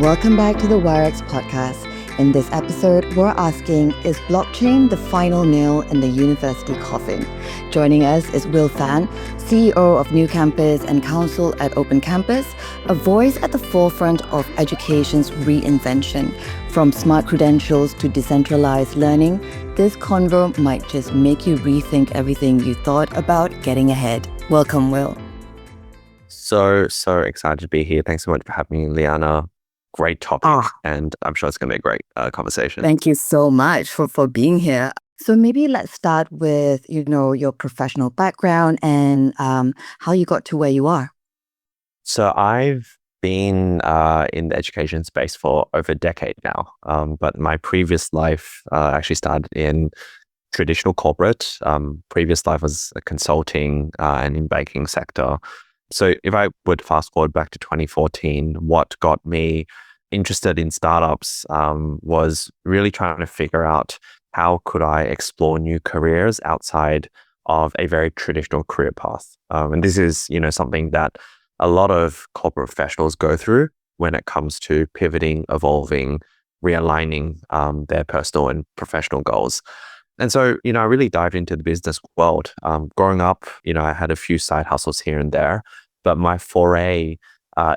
Welcome back to the Wirex Podcast. In this episode, we're asking, is blockchain the final nail in the university coffin? Joining us is Will Fan, CEO of NewCampus and Council at Open Campus, a voice at the forefront of education's reinvention. From smart credentials to decentralized learning, this convo might just make you rethink everything you thought about getting ahead. Welcome, Will. So excited to be here. Thanks so much for having me, Liana. Great topic, and I'm sure it's going to be a great conversation. Thank you so much for being here. So maybe let's start with, your professional background and how you got to where you are. So I've been in the education space for over a decade now, but my previous life actually started in traditional corporate. Previous life was a consulting and in banking sector. So if I would fast forward back to 2014, what got me interested in startups was really trying to figure out how could I explore new careers outside of a very traditional career path. And this is, something that a lot of corporate professionals go through when it comes to pivoting, evolving, realigning their personal and professional goals. And so, I really dived into the business world. Growing up, I had a few side hustles here and there, but my foray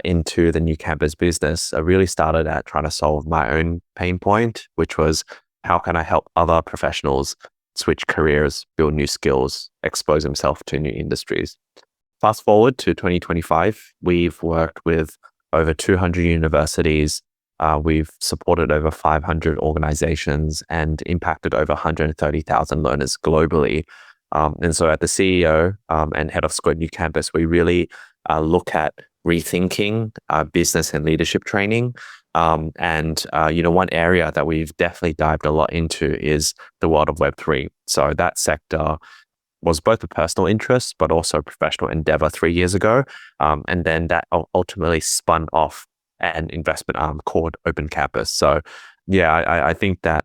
into the NewCampus business really started at trying to solve my own pain point, which was how can I help other professionals switch careers, build new skills, expose themselves to new industries. Fast forward to 2025, we've worked with over 200 universities. We've supported over 500 organizations and impacted over 130,000 learners globally. And so at the CEO and head of Square NewCampus, we really look at rethinking business and leadership training. And one area that we've definitely dived a lot into is the world of Web3. So that sector was both a personal interest, but also a professional endeavor 3 years ago. And then that ultimately spun off an investment arm called Open Campus. So yeah, I think that,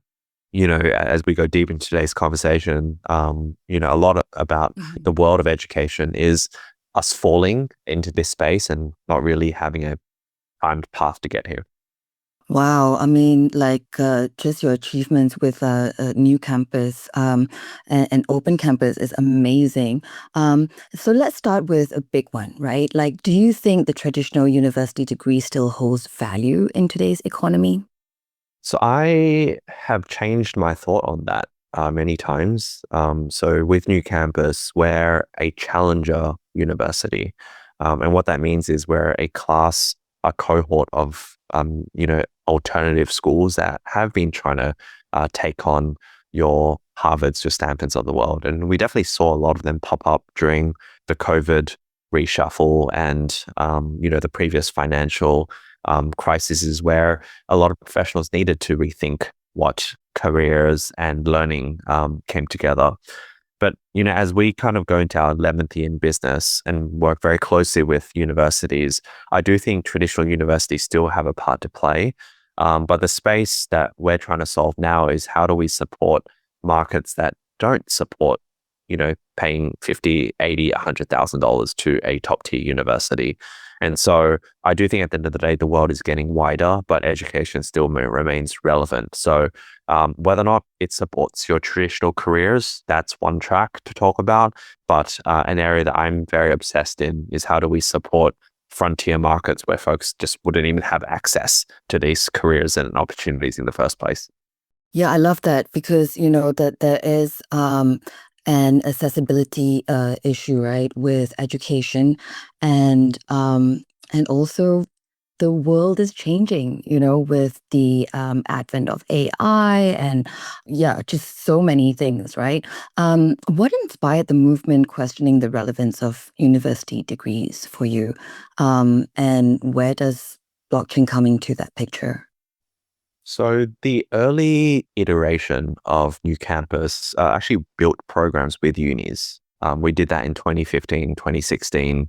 as we go deep into today's conversation, a lot about the world of education is us falling into this space and not really having a timed path to get here. Wow. I mean, just your achievements with NewCampus and Open Campus is amazing. So let's start with a big one, right? Do you think the traditional university degree still holds value in today's economy? So I have changed my thought on that many times. So with NewCampus, we're a challenger university. And what that means is we're a cohort of, alternative schools that have been trying to take on your Harvards, your Stanfords of the world. And we definitely saw a lot of them pop up during the COVID reshuffle and, the previous financial crises where a lot of professionals needed to rethink what careers and learning came together. But, as we kind of go into our 11th year in business and work very closely with universities, I do think traditional universities still have a part to play. But the space that we're trying to solve now is how do we support markets that don't support, paying $50,000, $80,000, $100,000 to a top tier university. And so I do think at the end of the day, the world is getting wider, but education still remains relevant. So whether or not it supports your traditional careers, that's one track to talk about. But an area that I'm very obsessed in is how do we support frontier markets where folks just wouldn't even have access to these careers and opportunities in the first place. Yeah, I love that because, that there is an accessibility issue, right, with education, and also the world is changing, with the advent of AI and just so many things, right? What inspired the movement questioning the relevance of university degrees for you, and where does blockchain come into that picture? So the early iteration of NewCampus actually built programs with unis. We did that in 2015, 2016,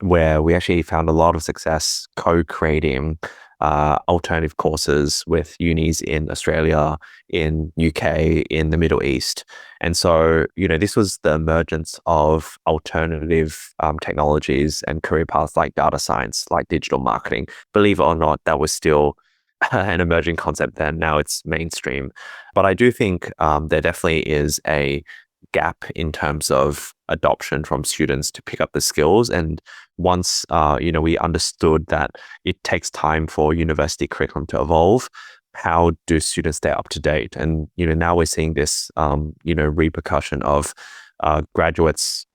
where we actually found a lot of success co-creating alternative courses with unis in Australia, in UK, in the Middle East. And so, this was the emergence of alternative technologies and career paths like data science, like digital marketing. Believe it or not, that was still an emerging concept then. Now it's mainstream. But I do think there definitely is a gap in terms of adoption from students to pick up the skills. And once, we understood that it takes time for university curriculum to evolve, how do students stay up to date? And, now we're seeing this, repercussion of graduates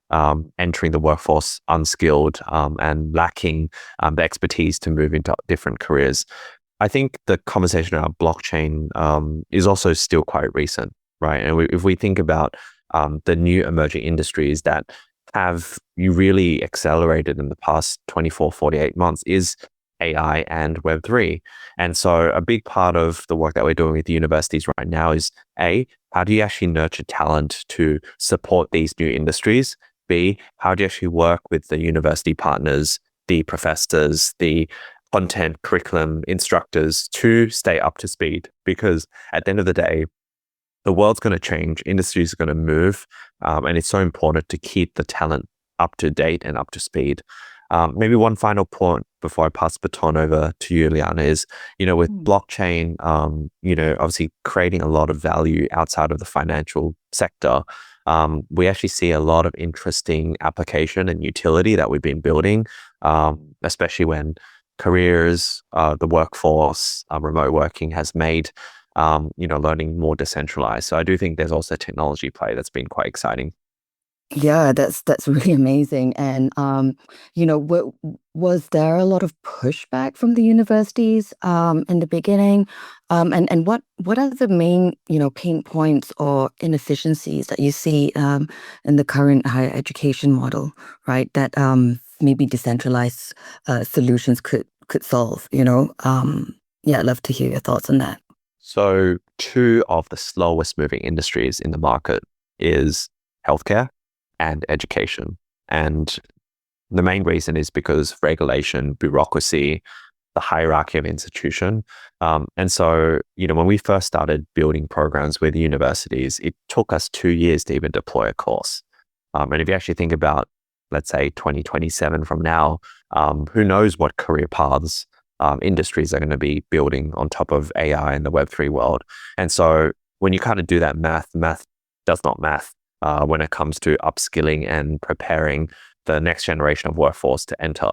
entering the workforce unskilled and lacking the expertise to move into different careers. I think the conversation around blockchain is also still quite recent, right? And if we think about the new emerging industries that have you really accelerated in the past 24, 48 months is AI and Web3. And so a big part of the work that we're doing with the universities right now is A, how do you actually nurture talent to support these new industries? B, how do you actually work with the university partners, the professors, the content, curriculum, instructors to stay up to speed? Because at the end of the day, the world's going to change, industries are going to move, and it's so important to keep the talent up to date and up to speed. Maybe one final point before I pass the baton over to you, Liana, is, with blockchain, obviously creating a lot of value outside of the financial sector, we actually see a lot of interesting application and utility that we've been building, especially when careers, the workforce, remote working has made learning more decentralized. So I do think there's also a technology play that's been quite exciting. Yeah, that's really amazing. And was there a lot of pushback from the universities in the beginning? And what are the main pain points or inefficiencies that you see in the current higher education model, right? That maybe decentralized solutions could solve. Yeah, I'd love to hear your thoughts on that. So two of the slowest moving industries in the market is healthcare and education. And the main reason is because regulation, bureaucracy, the hierarchy of institution. And so, when we first started building programs with universities, it took us 2 years to even deploy a course. And if you actually think about, let's say 2027 from now, who knows what career paths industries are going to be building on top of AI and the Web3 world. And so when you kind of do that math does not math when it comes to upskilling and preparing the next generation of workforce to enter.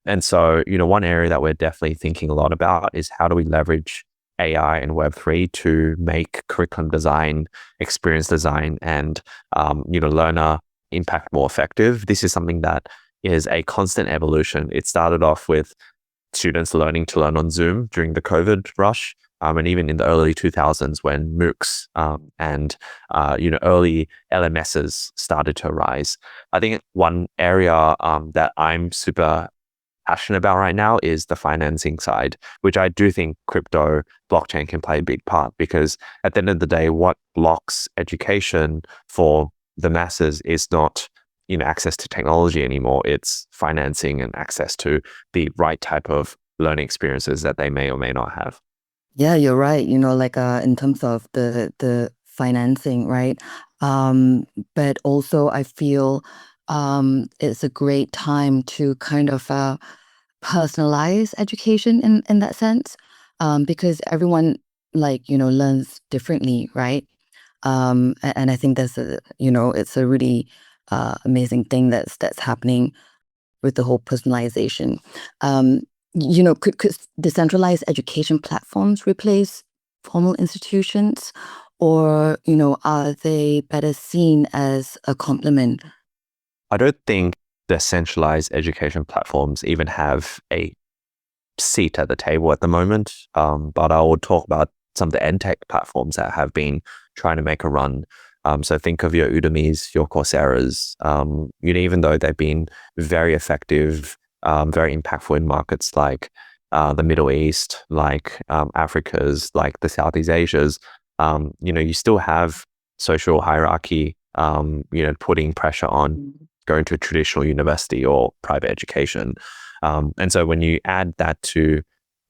And so, one area that we're definitely thinking a lot about is how do we leverage AI and Web3 to make curriculum design, experience design, and, learner impact more effective. This is something that is a constant evolution. It started off with students learning to learn on Zoom during the COVID rush. And even in the early 2000s when MOOCs and early LMSs started to arise. I think one area that I'm super passionate about right now is the financing side, which I do think crypto blockchain can play a big part, because at the end of the day, what blocks education for the masses is not access to technology anymore. It's financing and access to the right type of learning experiences that they may or may not have. Yeah, you're right. Like in terms of the financing, right? But also I feel it's a great time to kind of personalize education in that sense, because everyone learns differently, right? And I think it's a really amazing thing that's happening with the whole personalization. Um, could decentralized education platforms replace formal institutions, or are they better seen as a complement? I don't think the centralized education platforms even have a seat at the table at the moment. But I will talk about some of the edtech platforms that have been trying to make a run. So think of your Udemy's, your Coursera's, even though they've been very effective, very impactful in markets like the Middle East, like Africa's, like the Southeast Asia's, you still have social hierarchy, putting pressure on going to a traditional university or private education. And so when you add that to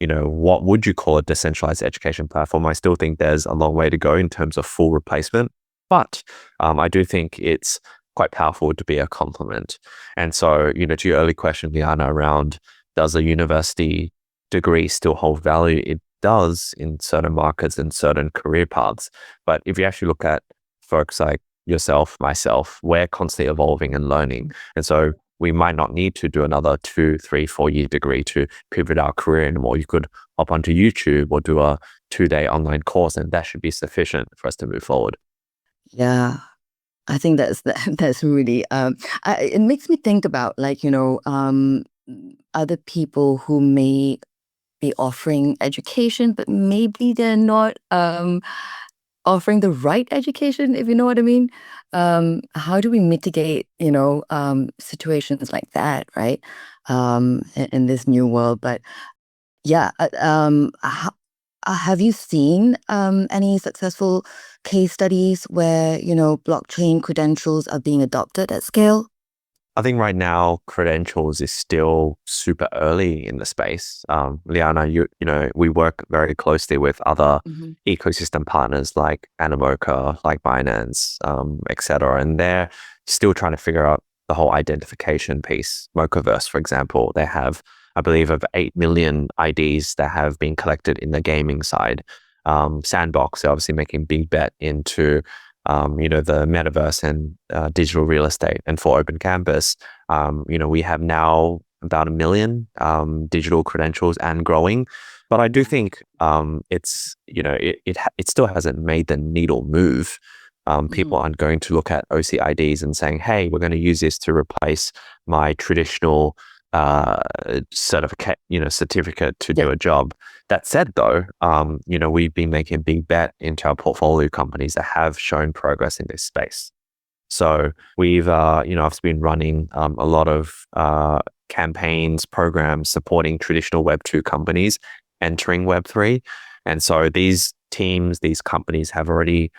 what would you call a decentralized education platform? I still think there's a long way to go in terms of full replacement, but I do think it's quite powerful to be a complement. And so, to your early question, Liana, around does a university degree still hold value? It does in certain markets and certain career paths. But if you actually look at folks like yourself, myself, we're constantly evolving and learning. And so we might not need to do another 2, 3, 4 year degree to pivot our career anymore. You could hop onto YouTube or do a 2-day online course, and that should be sufficient for us to move forward. Yeah, I think that's really it makes me think about like other people who may be offering education, but maybe they're not offering the right education, if you know what I mean. How do we mitigate, situations like that, right? In this new world. But yeah, have you seen any successful case studies where, blockchain credentials are being adopted at scale? I think right now credentials is still super early in the space. Liana, we work very closely with other Hmm. ecosystem partners like Animoca, like Binance, et cetera, and they're still trying to figure out the whole identification piece. Mochaverse, for example, they have, I believe, over 8 million IDs that have been collected in the gaming side. Sandbox, they're obviously making a big bet into the metaverse and digital real estate. And for Open Campus, we have now about 1 million digital credentials and growing. But I do think it still hasn't made the needle move. People Hmm. aren't going to look at OCIDs and saying, "Hey, we're going to use this to replace my traditional certificate to Yeah. do a job." That said, though, we've been making a big bet into our portfolio companies that have shown progress in this space. So we've, I've been running a lot of campaigns, programs supporting traditional Web2 companies entering Web3. And so these teams, these companies have already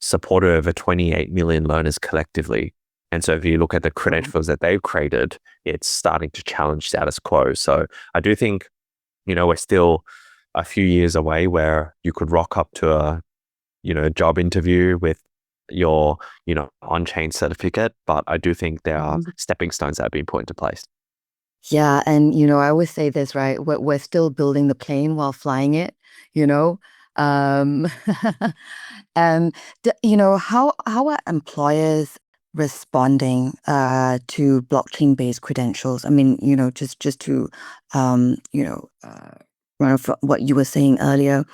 supported over 28 million learners collectively. And so if you look at the Wow. credentials that they've created, it's starting to challenge status quo. So I do think, we're still a few years away where you could rock up to a, job interview with your, on-chain certificate. But I do think there are Mhm. stepping stones that have been put into place. Yeah, and I always say this, right? We're still building the plane while flying it, you know. Um, and how are employers responding to blockchain-based credentials? I mean, just to run off what you were saying earlier,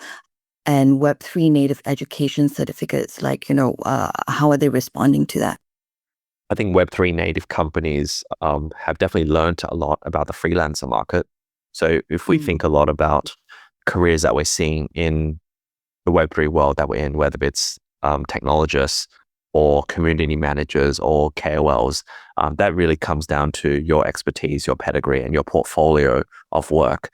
and Web3 native education certificates, like, how are they responding to that? I think Web3 native companies have definitely learned a lot about the freelancer market. So if we Mm. think a lot about careers that we're seeing in the Web3 world that we're in, whether it's technologists or community managers or KOLs, that really comes down to your expertise, your pedigree, and your portfolio of work.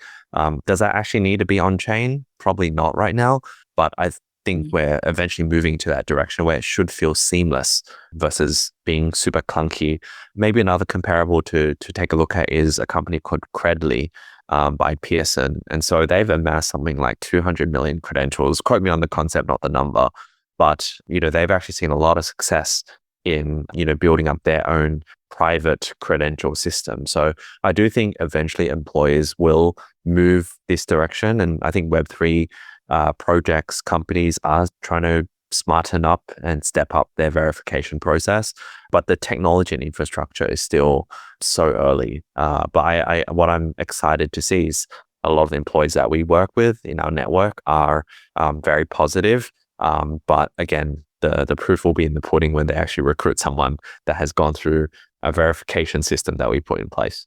Does that actually need to be on chain? Probably not right now, but I think Mm. we're eventually moving to that direction where it should feel seamless versus being super clunky. Maybe another comparable to take a look at is a company called Credly, by Pearson. And so they've amassed something like 200 million credentials. Quote me on the concept, not the number. But, they've actually seen a lot of success in, building up their own private credential system. So I do think eventually employers will move this direction. And I think Web3 projects, companies are trying to smarten up and step up their verification process. But the technology and infrastructure is still so early. But what I'm excited to see is a lot of the employees that we work with in our network are very positive. But again, the proof will be in the pudding when they actually recruit someone that has gone through a verification system that we put in place.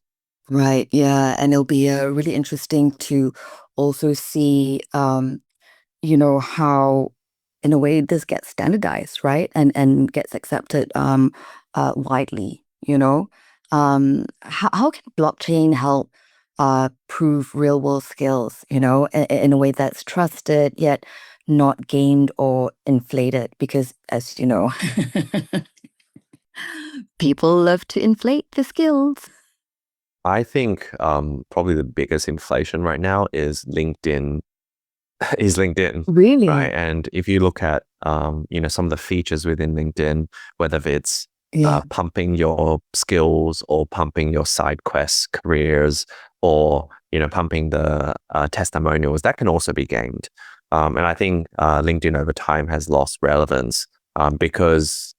Right. Yeah. And it'll be really interesting to also see, how, in a way, this gets standardized, right? And gets accepted widely, how can blockchain help prove real world skills, in a way that's trusted yet not gamed or inflated? Because as you know, people love to inflate the skills. I think probably the biggest inflation right now is LinkedIn. Is LinkedIn, right? Really? And if you look at some of the features within LinkedIn, whether it's Yeah. pumping your skills or pumping your side quests, careers, or pumping the testimonials, that can also be gamed. And I think LinkedIn over time has lost relevance because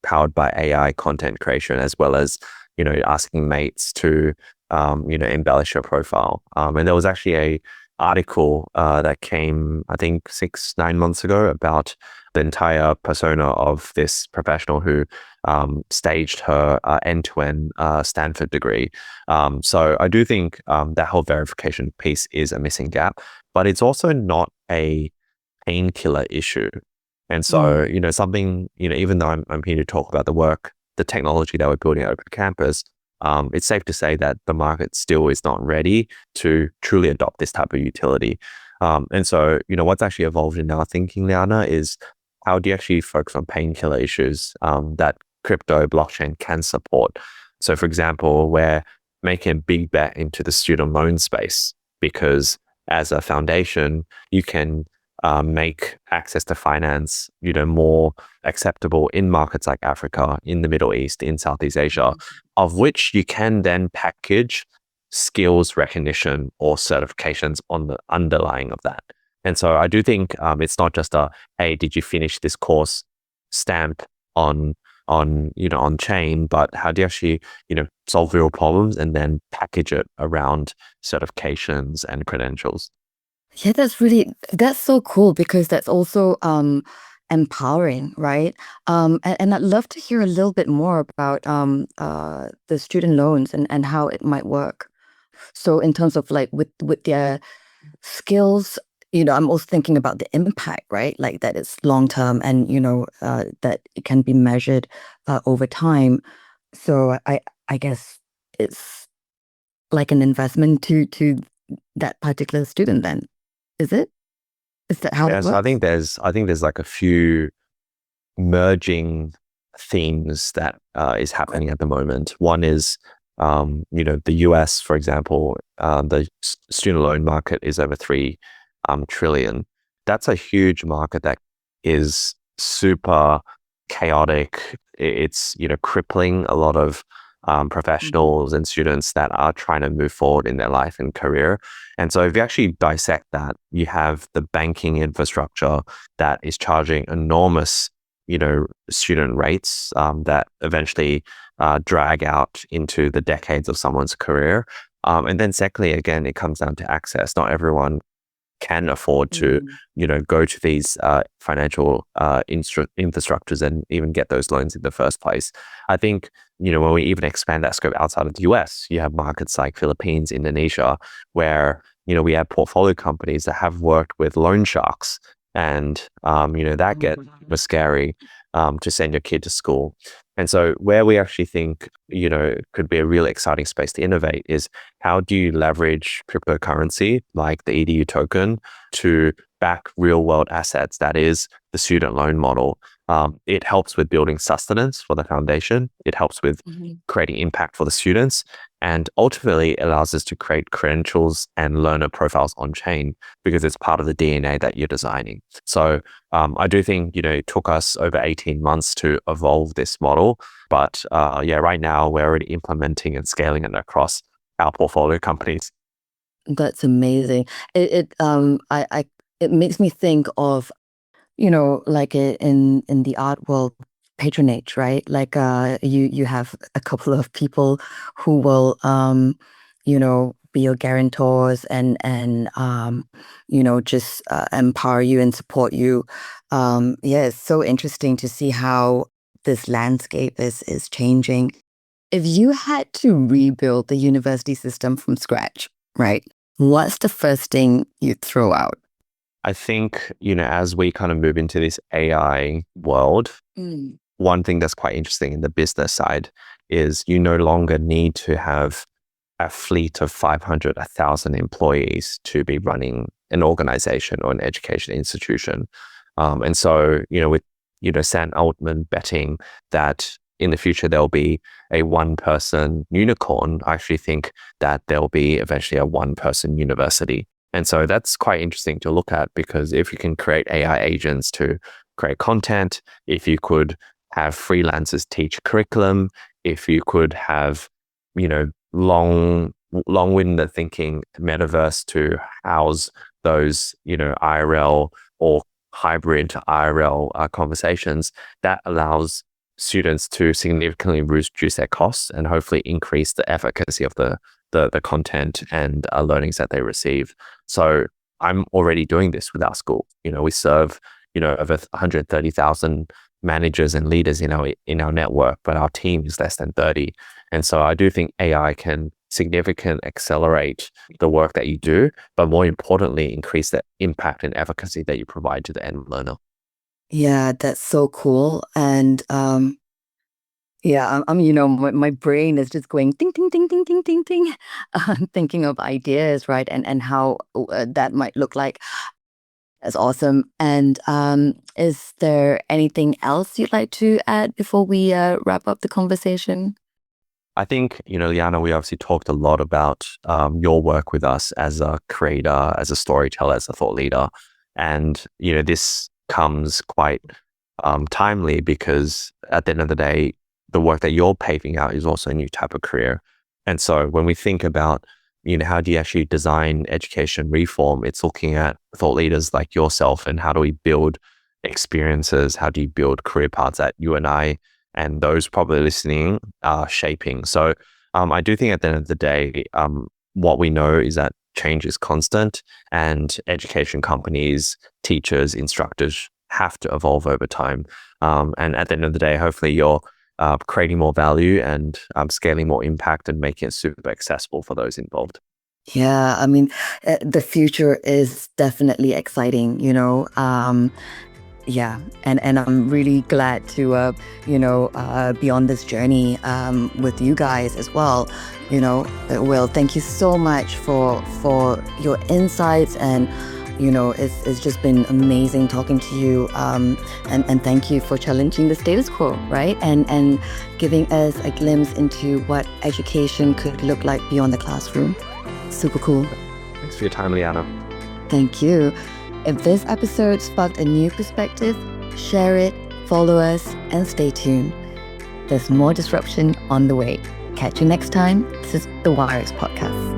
powered by AI content creation as well as asking mates to embellish your profile. And there was actually a article that came, I think, 6, 9 months ago about the entire persona of this professional who staged her end-to-end Stanford degree. So I do think that whole verification piece is a missing gap, but it's also not a painkiller issue. And so, Mm. something, even though I'm here to talk about the work, the technology that we're building at Open Campus, it's safe to say that the market still is not ready to truly adopt this type of utility. And so, what's actually evolved in our thinking, Liana, is how do you actually focus on painkiller issues that crypto blockchain can support? So, for example, we're making a big bet into the student loan space because as a foundation, you can make access to finance, more acceptable in markets like Africa, in the Middle East, in Southeast Asia, of which you can then package skills recognition or certifications on the underlying of that. And so I do think it's not just hey, did you finish this course stamp on on chain, but how do you actually solve real problems and then package it around certifications and credentials? Yeah, that's so cool because that's also empowering, right? And I'd love to hear a little bit more about the student loans and how it might work. So in terms of like with their skills, I'm also thinking about the impact, right? Like that it's long term and that it can be measured over time. So I guess it's like an investment to that particular student then. Is it? Is that how Yeah, it so works? I think there's like a few merging themes that is happening at the moment. One is, the US, for example, the student loan market is over 3 trillion. That's a huge market that is super chaotic. It's crippling a lot of Mhm. professionals and students that are trying to move forward in their life and career. And so if you actually dissect that, you have the banking infrastructure that is charging enormous student rates that eventually drag out into the decades of someone's career. And then secondly, again, it comes down to access. Not everyone can afford to, Mm. go to these financial infrastructures and even get those loans in the first place. I think, when we even expand that scope outside of the US, you have markets like Philippines, Indonesia, where, we have portfolio companies that have worked with loan sharks. And, that get scary to send your kid to school. And so where we actually think, could be a really exciting space to innovate is how do you leverage cryptocurrency like the EDU token to back real world assets? That is the student loan model. It helps with building sustenance for the foundation. It helps with Mhm. creating impact for the students. And ultimately, it allows us to create credentials and learner profiles on chain because it's part of the DNA that you're designing. So I do think, it took us over 18 months to evolve this model. But yeah, right now we're already implementing and scaling it across our portfolio companies. That's amazing. It makes me think of, like in the art world, patronage, right? Like you have a couple of people who will be your guarantors and just empower you and support you. Yeah, it's so interesting to see how this landscape is changing. If you had to rebuild the university system from scratch, right? What's the first thing you'd throw out? I think, as we kind of move into this AI world, Mm. one thing that's quite interesting in the business side is you no longer need to have a fleet of 500, 1,000 employees to be running an organization or an education institution. And so, with, Sam Altman betting that in the future there'll be a one-person unicorn, I actually think that there'll be eventually a one-person university. And so that's quite interesting to look at, because if you can create AI agents to create content, if you could have freelancers teach curriculum, if you could have, long-winded thinking metaverse to house those, IRL or hybrid IRL conversations, that allows students to significantly reduce their costs and hopefully increase the efficacy of the content and learnings that they receive. So I'm already doing this with our school. We serve, over 130,000 managers and leaders in our network, but our team is less than 30. And so I do think AI can significantly accelerate the work that you do, but more importantly, increase the impact and efficacy that you provide to the end learner. Yeah, that's so cool. And yeah, my brain is just going ting, ting, ting, ting, ting, ting, ting, thinking of ideas, right? And how that might look like. That's awesome. And is there anything else you'd like to add before we wrap up the conversation? I think, Liana, we obviously talked a lot about your work with us as a creator, as a storyteller, as a thought leader. And, this comes quite timely, because at the end of the day, the work that you're paving out is also a new type of career. And so when we think about, how do you actually design education reform, it's looking at thought leaders like yourself and how do we build experiences, how do you build career paths that you and I and those probably listening are shaping. So I do think at the end of the day, what we know is that change is constant, and education companies, teachers, instructors have to evolve over time. And at the end of the day, hopefully you're creating more value and scaling more impact and making it super accessible for those involved. Yeah, the future is definitely exciting, yeah, and I'm really glad to be on this journey with you guys as well. Will, thank you so much for your insights, and it's just been amazing talking to you. And thank you for challenging the status quo, right? And giving us a glimpse into what education could look like beyond the classroom. Super cool. Thanks for your time, Liana. Thank you. If this episode sparked a new perspective, share it, follow us, and stay tuned. There's more disruption on the way. Catch you next time. This is the Wirex Podcast.